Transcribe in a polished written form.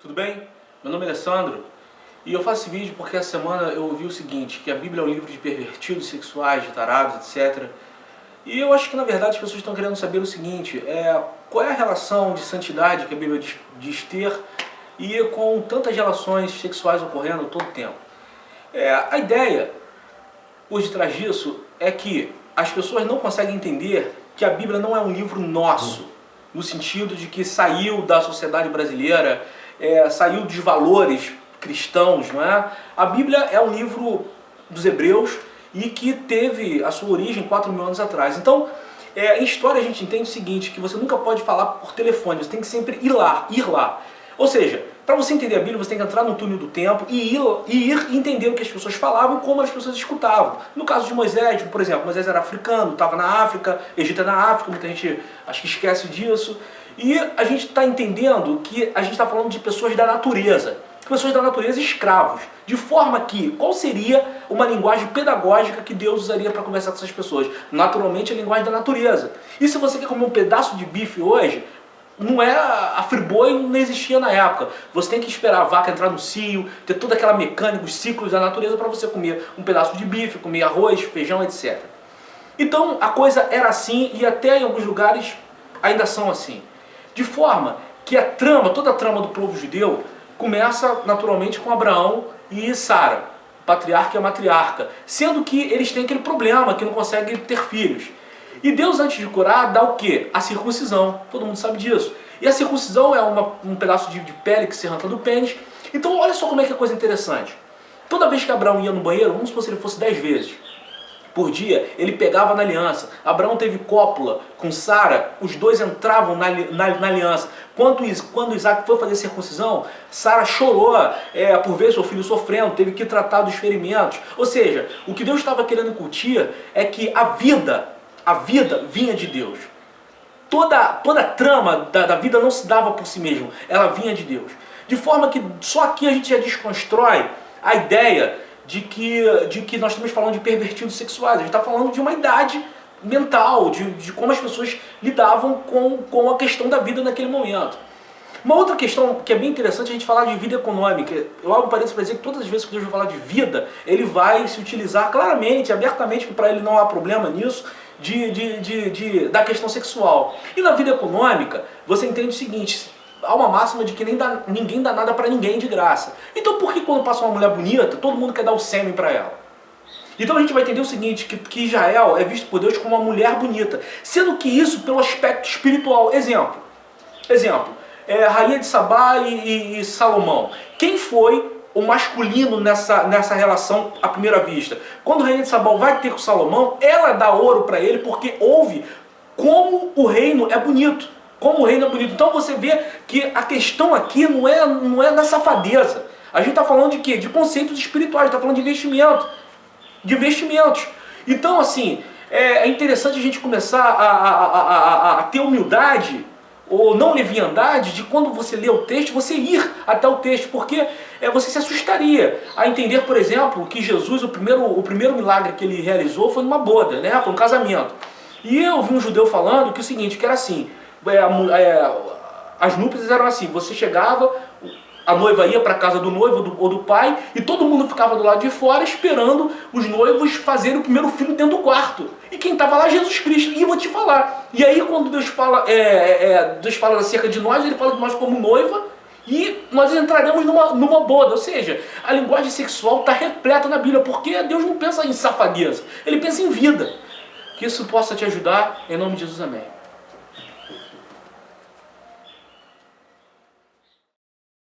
Tudo bem? Meu nome é Alessandro e eu faço esse vídeo porque essa semana eu ouvi o seguinte, que a Bíblia é um livro de pervertidos sexuais, de tarados, etc. E eu acho que na verdade as pessoas estão querendo saber o seguinte, qual é a relação de santidade que a Bíblia diz ter e com tantas relações sexuais ocorrendo todo o tempo. A ideia por detrás disso é que as pessoas não conseguem entender que a Bíblia não é um livro nosso, no sentido de que saiu da sociedade brasileira, saiu dos valores cristãos, não é? A Bíblia é um livro dos hebreus e que teve a sua origem 4.000 anos atrás. Então, em história a gente entende o seguinte, que você nunca pode falar por telefone, você tem que sempre ir lá. Ou seja, para você entender a Bíblia, você tem que entrar no túnel do tempo e ir entender o que as pessoas falavam e como as pessoas escutavam. No caso de Moisés, por exemplo, Moisés era africano, estava na África, Egito é na África, muita gente acho que esquece disso. E a gente está entendendo que a gente está falando de pessoas da natureza escravos. De forma que, qual seria uma linguagem pedagógica que Deus usaria para conversar com essas pessoas? Naturalmente, a linguagem da natureza. E se você quer comer um pedaço de bife hoje, não é a friboi, não existia na época. Você tem que esperar a vaca entrar no cio, ter toda aquela mecânica, os ciclos da natureza para você comer um pedaço de bife, comer arroz, feijão, etc. Então a coisa era assim e até em alguns lugares ainda são assim. De forma que toda a trama do povo judeu começa naturalmente com Abraão e Sara, o patriarca e a matriarca, sendo que eles têm aquele problema que não conseguem ter filhos. E Deus, antes de curar, dá o quê? A circuncisão. Todo mundo sabe disso. E a circuncisão é um pedaço de pele que se arranca do pênis. Então olha só como é que é coisa interessante. Toda vez que Abraão ia no banheiro, vamos supor se ele fosse 10 vezes por dia, ele pegava na aliança. Abraão teve cópula com Sara, os dois entravam na aliança. Quando Isaac foi fazer circuncisão, Sara chorou por ver seu filho sofrendo, teve que tratar dos ferimentos. Ou seja, o que Deus estava querendo incutir é que a vida vinha de Deus. Toda a trama da vida não se dava por si mesmo, ela vinha de Deus. De forma que só aqui a gente já desconstrói a ideia de que nós estamos falando de pervertidos sexuais. A gente está falando de uma idade mental, de como as pessoas lidavam com a questão da vida naquele momento. Uma outra questão que é bem interessante é a gente falar de vida econômica. Eu abro um parênteses para dizer que todas as vezes que Deus vai falar de vida, ele vai se utilizar claramente, abertamente, que para ele não há problema nisso, da questão sexual. E na vida econômica, você entende o seguinte, há uma máxima de que ninguém dá nada para ninguém de graça. Então por que quando passa uma mulher bonita, todo mundo quer dar o sêmen para ela? Então a gente vai entender o seguinte, que Israel é visto por Deus como uma mulher bonita, sendo que isso pelo aspecto espiritual. Exemplo, Rainha de Sabá e Salomão. Quem foi o masculino nessa relação à primeira vista? Quando a Rainha de Sabá vai ter com Salomão, ela dá ouro para ele porque ouve como o reino é bonito. Então você vê que a questão aqui não é na safadeza. A gente está falando de quê? De conceitos espirituais, está falando de investimento. De investimentos. Então, assim, é interessante a gente começar a ter humildade ou não leviandade de quando você lê o texto, você ir até o texto, porque você se assustaria a entender, por exemplo, que Jesus, o primeiro milagre que ele realizou foi numa boda, né? Foi um casamento. E eu vi um judeu falando que o seguinte, que era assim, as núpcias eram assim, você chegava, a noiva ia para a casa do noivo ou do pai, e todo mundo ficava do lado de fora esperando os noivos fazerem o primeiro filho dentro do quarto. E quem estava lá? Jesus Cristo. E eu vou te falar. E aí quando Deus fala acerca de nós, ele fala de nós como noiva, e nós entraremos numa boda. Ou seja, a linguagem sexual está repleta na Bíblia, porque Deus não pensa em safadeza, ele pensa em vida. Que isso possa te ajudar, em nome de Jesus, amém.